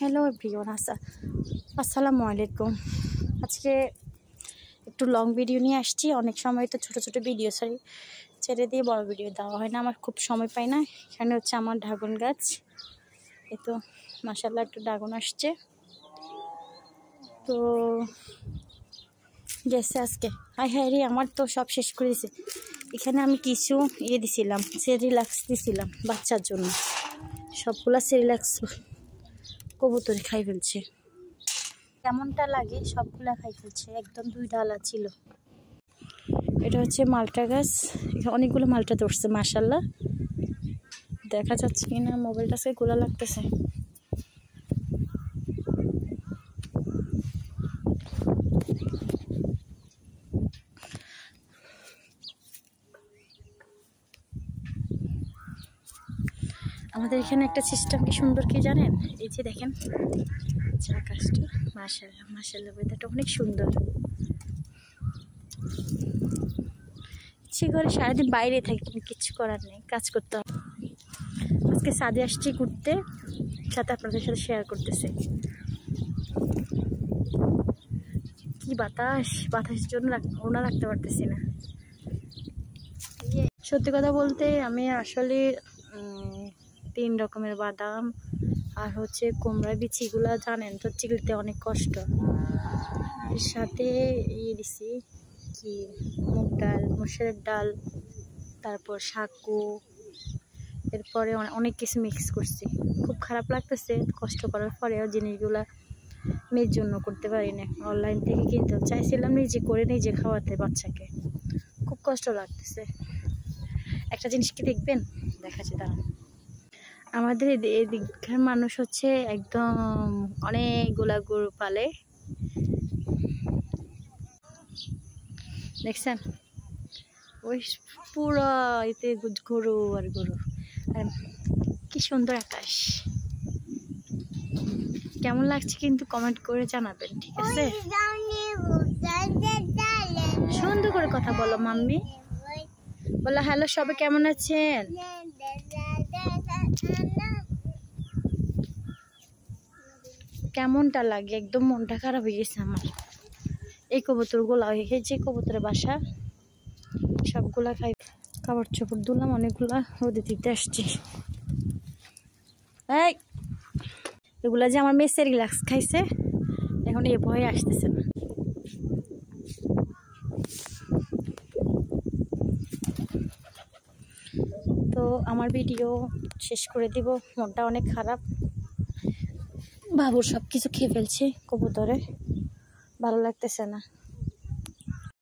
Hello everyone, আসসালামু আলাইকুম। আজকে একটু লং ভিডিও নিয়ে আসছি। অনেক সময় তো ছোট ছোট ভিডিও ছেড়ে দিয়ে বড় ভিডিও দেওয়া হয় না, আমার খুব সময় পাই না। এখানে হচ্ছে আমার ড্রাগন গাছ, এ তো মাশাআল্লাহ একটু ড্রাগন আসছে। তো গেছে আজকে, হাই হাই রে, আমার তো সব শেষ করে দিছে। এখানে আমি কিছু দিছিলাম, সেরিল্যাক্স দিছিলাম বাচ্চার জন্য। সবগুলা সেরিল্যাক্স কবুতরে খাই ফেলছে। কেমনটা লাগে, সবগুলা খাই ফেলছে, একদম 2 ডালা ছিল। এটা হচ্ছে মালটা গাছ, অনেকগুলো মালটা ধরছে মাশাআল্লাহ। দেখা যাচ্ছে কিনা মোবাইলটা সে গোলা লাগতেছে। আমাদের এখানে একটা সিস্টেম কি সুন্দর কি জানেন, এই যে দেখেন আকাশটা, মাশাআল্লাহ মাশাআল্লাহ, ওয়েদারটা অনেক সুন্দর। ইচ্ছে করে সারাদিন বাইরে থাকি, কিছু করার নেই, কাজ করতে হবে। আজকে ছাদে আসছি ঘুরতে, সাথে আপনাদের সাথে শেয়ার করতেছি। কি বাতাস, বাতাসের জন্য ওনা রাখতে পারতেছি না। সত্যি কথা বলতে আমি আসলে 3 রকমের বাদাম আর হচ্ছে কুমড়া বিচিগুলা জানেন তো, চিলতে অনেক কষ্ট। এর সাথে দিছি কি মুগ ডাল, মসুরের ডাল, তারপর সাকু, এরপরে অনেক কিছু মিক্স করছি। খুব খারাপ লাগতেছে, কষ্ট করার পরেও জিনিসগুলা মেয়ের জন্য করতে পারি না, অনলাইন থেকে কিনতে চাইছিলাম, নিজে করে নিজে খাওয়াতে বাচ্চাকে। খুব কষ্ট লাগতেছে। একটা জিনিস কি দেখবেন, দেখাচ্ছে দাঁড়ান। আমাদের এদিককার মানুষ হচ্ছে একদম অনেকগুলা গরু পালে, দেখছেন ওই পুরো এতে গরু আর গরু। আর কি সুন্দর আকাশ, কেমন লাগছে কিন্তু কমেন্ট করে জানাবেন, ঠিক আছে? সুন্দর করে কথা বলো মাম্মি, বলো হ্যালো সবাই, কেমন আছেন? কেমনটা লাগে, একদম মনটা খারাপ হয়ে গেছে আমার। এই কবুতরগুলা, যে কবুতরের বাসা, সবগুলা খাই। কাপড় চোপড় ধুলাম, অনেকগুলা রোদে দিতে আসছি। এই এগুলা যে আমার মেয়ে রিল্যাক্স খাইছে, এখন এ ভয়ে আসতেছে না। তো আমার ভিডিও শেষ করে দিব, মনটা অনেক খারাপ। বাবুর সব কিছু খেয়ে ফেলছে কবুতরে, ভালো লাগতেছে না।